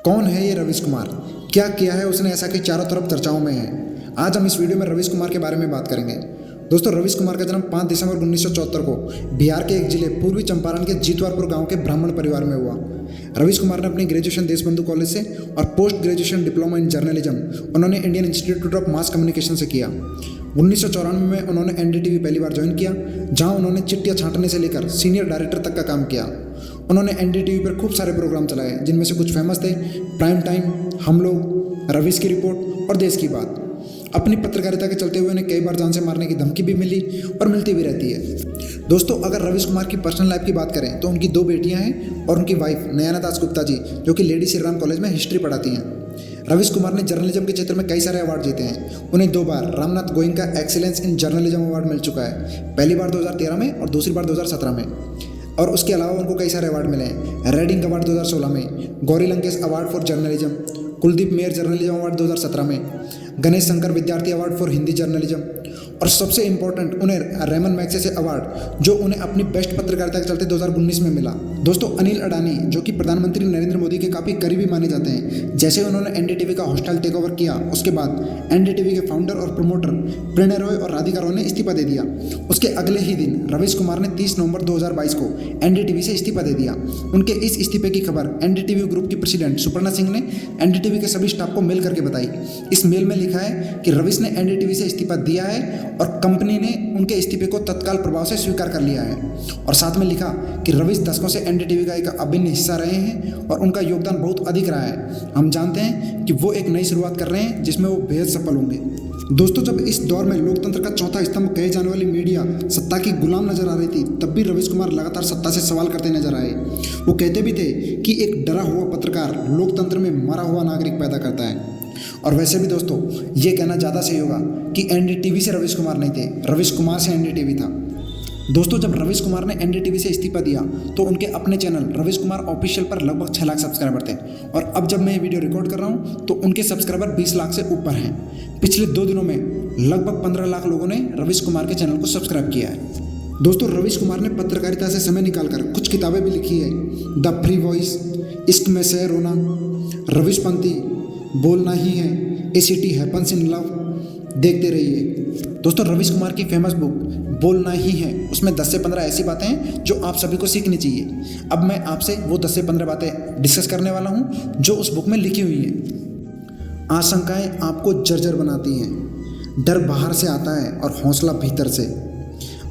कौन है ये रवीश कुमार? क्या किया है उसने ऐसा कि चारों तरफ चर्चाओं में है? आज हम इस वीडियो में रवीश कुमार के बारे में बात करेंगे। दोस्तों, रवीश कुमार का जन्म 5 दिसंबर 1974 को बिहार के एक जिले पूर्वी चंपारण के जीतवारपुर गांव के ब्राह्मण परिवार में हुआ। रवीश कुमार ने अपनी ग्रेजुएशन देशबंधु कॉलेज से और post graduation diploma in journalism उन्होंने Indian Institute of Mass Communication से किया। 1994 में उन्होंने एनडीटीवी पहली बार ज्वाइन किया, जहां उन्होंने चिट्ठियां छांटने से लेकर सीनियर डायरेक्टर तक का काम किया। उन्होंने एनडीटीवी पर खूब सारे प्रोग्राम चलाए, जिनमें से कुछ फेमस थे प्राइम टाइम, हम लोग, रवीश की रिपोर्ट और देश की बात। अपनी पत्रकारिता के चलते हुए उन्हें कई बार जान से मारने की धमकी भी मिली और मिलती भी रहती है। दोस्तों, अगर रवीश कुमार की पर्सनल लाइफ की बात करें तो उनकी 2 बेटियां हैं और उनकी वाइफ नयना दास गुप्ता जी, जो कि लेडी श्री राम कॉलेज में हिस्ट्री पढ़ाती हैं। रवीश कुमार ने जर्नलिज्म के क्षेत्र में कई सारे अवार्ड जीते हैं। उन्हें 2 बार Ramnath Goenka excellence in journalism award मिल चुका है, पहली बार 2013 में और दूसरी बार 2017 में। और उसके अलावा उनको कई सारे अवार्ड मिले हैं। रेडिंग अवार्ड 2016 में, Gauri Lankesh award for journalism, Kuldeep mayor journalism award 2017 में, गणेश शंकर विद्यार्थी अवार्ड फॉर हिंदी जर्नलिज्म, और सबसे इंपॉर्टेंट उन्हें रेमन मैग्सेसे अवार्ड, जो उन्हें अपनी बेस्ट पत्रकारिता के चलते 2019 में मिला। दोस्तों, अनिल अडानी, जो कि प्रधानमंत्री नरेंद्र मोदी के काफ़ी करीबी माने जाते हैं, जैसे उन्होंने एनडीटीवी का हॉस्टल टेक ओवर किया, उसके बाद एनडीटीवी के फाउंडर और प्रमोटर प्रणय रॉय और राधिका रॉय ने इस्तीफा दे दिया। उसके अगले ही दिन रवीश कुमार ने 30 नवंबर 2022 को एनडीटीवी से इस्तीफा दे दिया। उनके इस इस्तीफे की खबर एनडीटीवी ग्रुप की प्रेसिडेंट सुपर्णा सिंह ने एनडीटीवी के सभी स्टाफ को मेल करके बताई। इस मेल में लिखा है कि रवीश ने एनडीटीवी से इस्तीफा दिया है और कंपनी ने उनके इस्तीफे को तत्काल प्रभाव से स्वीकार कर लिया है। और साथ में लिखा कि रवीश दशकों से एनडीटीवी का एक अभिन्न हिस्सा रहे हैं और उनका योगदान बहुत अधिक रहा है। हम जानते हैं कि वो एक नई शुरुआत कर रहे हैं जिसमें वो बेहद सफल होंगे। दोस्तों, जब इस दौर में लोकतंत्र का चौथा स्तंभ कहे जाने वाली मीडिया सत्ता की गुलाम नजर आ रही थी, तब भी रवीश कुमार लगातार सत्ता से सवाल करते नजर आए। वो कहते भी थे कि एक डरा हुआ पत्रकार लोकतंत्र में मरा हुआ नागरिक पैदा करता है। और वैसे भी दोस्तों, ये कहना ज़्यादा सही होगा कि एनडीटीवी से रवीश कुमार नहीं थे, रवीश कुमार से एनडीटीवी था। दोस्तों, जब रवीश कुमार ने एनडीटीवी से इस्तीफा दिया तो उनके अपने चैनल रवीश कुमार ऑफिशियल पर लगभग 6 लाख सब्सक्राइबर थे, और अब जब मैं ये वीडियो रिकॉर्ड कर रहा हूँ तो उनके सब्सक्राइबर 20 लाख से ऊपर हैं। पिछले 2 दिनों में लगभग 15 लाख लोगों ने रवीश कुमार के चैनल को सब्सक्राइब किया है। दोस्तों, रवीश कुमार ने पत्रकारिता से समय निकालकर कुछ किताबें भी लिखी है। द फ्री वॉइस, इश्क में सह रोना, रवीश पंथी, बोलना ही है, एसीटी हैपन्स इन लव, देखते रहिए। दोस्तों, रवीश कुमार की फेमस बुक बोलना ही है, उसमें 10 से 15 ऐसी बातें हैं जो आप सभी को सीखनी चाहिए। अब मैं आपसे वो 10 से 15 बातें डिस्कस करने वाला हूँ जो उस बुक में लिखी हुई हैं। आशंकाएं आपको जर्जर बनाती हैं, डर बाहर से आता है और हौसला भीतर से।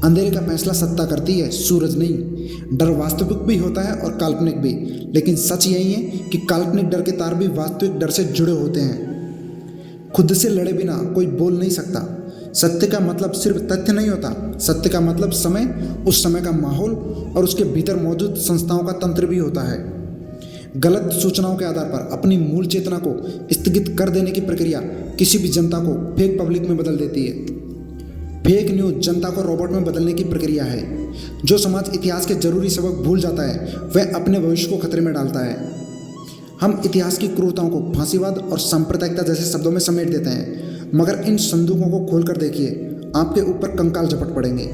अंधेरे का फैसला सत्ता करती है, सूरज नहीं। डर वास्तविक भी होता है और काल्पनिक भी, लेकिन सच यही है कि काल्पनिक डर के तार भी वास्तविक डर से जुड़े होते हैं। खुद से लड़े बिना कोई बोल नहीं सकता। सत्य का मतलब सिर्फ तथ्य नहीं होता, सत्य का मतलब समय, उस समय का माहौल और उसके भीतर मौजूद संस्थाओं का तंत्र भी होता है। गलत सूचनाओं के आधार पर अपनी मूल चेतना को स्थगित कर देने की प्रक्रिया किसी भी जनता को फेक पब्लिक में बदल देती है। फेक न्यूज जनता को रोबोट में बदलने की प्रक्रिया है। जो समाज इतिहास के जरूरी सबक भूल जाता है, वह अपने भविष्य को खतरे में डालता है। हम इतिहास की क्रूरताओं को फांसीवाद और सांप्रदायिकता जैसे शब्दों में समेट देते हैं, मगर इन संदूकों को खोलकर देखिए, आपके ऊपर कंकाल झपट पड़ेंगे।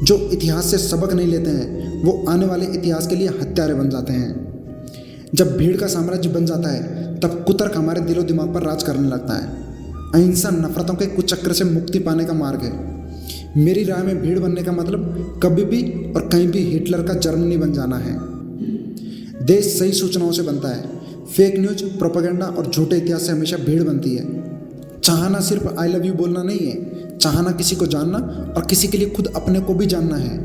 जो इतिहास से सबक नहीं लेते हैं, वो आने वाले इतिहास के लिए हत्यारे बन जाते हैं। जब भीड़ का साम्राज्य बन जाता है, तब कुतर्क हमारे दिलो दिमाग पर राज करने लगता है। अहिंसा नफरतों के कुचक्र से मुक्ति पाने का मार्ग है। मेरी राय में भीड़ बनने का मतलब कभी भी और कहीं भी हिटलर का जर्मनी बन जाना है। देश सही सूचनाओं से बनता है। फेक न्यूज, प्रोपेगेंडा और झूठे इतिहास से हमेशा भीड़ बनती है। चाहना सिर्फ आई लव यू बोलना नहीं है, चाहना किसी को जानना और किसी के लिए खुद अपने को भी जानना है।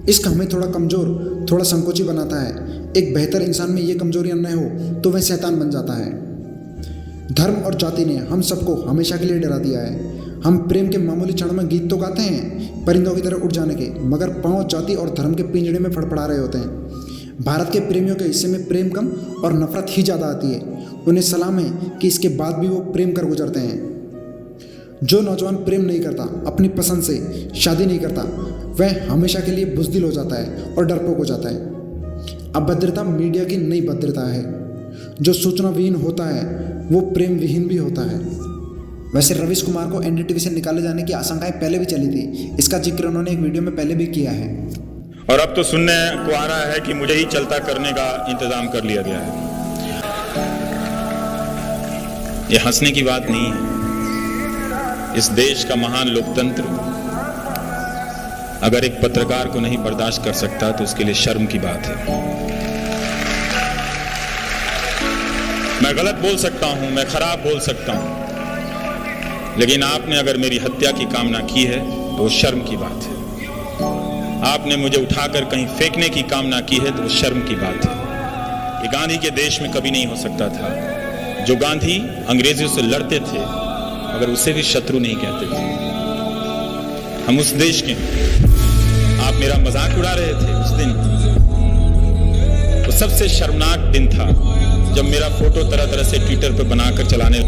इश्क हमें थोड़ा कमज़ोर, थोड़ा संकोची बनाता है। एक बेहतर इंसान में ये कमजोरियां न हो तो वह शैतान बन जाता है। धर्म और जाति ने हम सबको हमेशा के लिए डरा दिया है। हम प्रेम के मामूली क्षण में गीत तो गाते हैं परिंदों की तरह उड़ जाने के, मगर पांव जाति और धर्म के पिंजड़े में फड़फड़ा रहे होते हैं। भारत के प्रेमियों के हिस्से में प्रेम कम और नफरत ही ज़्यादा आती है। उन्हें सलाम है कि इसके बाद भी वो प्रेम कर गुजरते हैं। जो नौजवान प्रेम नहीं करता, अपनी पसंद से शादी नहीं करता, वह हमेशा के लिए बुज़दिल हो जाता है और डरपोक हो जाता है। अभद्रता मीडिया की नई भद्रता है। जो सूचना विहीन होता है वो प्रेम विहीन भी होता है। वैसे रवीश कुमार को एनडीटीवी से निकाले जाने की आशंकाएं पहले भी चली थी। इसका जिक्र उन्होंने एक वीडियो में पहले भी किया है। और अब तो सुनने को आ रहा है कि मुझे ही चलता करने का इंतजाम कर लिया गया है। ये हंसने की बात नहीं है। इस देश का महान लोकतंत्र अगर एक पत्रकार को नहीं बर्दाश्त कर सकता तो उसके लिए शर्म की बात है। मैं गलत बोल सकता हूं, मैं खराब बोल सकता हूं, लेकिन आपने अगर मेरी हत्या की कामना की है तो वो शर्म की बात है। आपने मुझे उठाकर कहीं फेंकने की कामना की है तो वो शर्म की बात है। ये गांधी के देश में कभी नहीं हो सकता था। जो गांधी अंग्रेजों से लड़ते थे अगर उसे भी शत्रु नहीं कहते थे। हम उस देश के हैं। आप मेरा मजाक उड़ा रहे थे उस दिन। वो सबसे शर्मनाक दिन था जब मेरा फोटो तरह तरह से ट्विटर पर बनाकर चलाने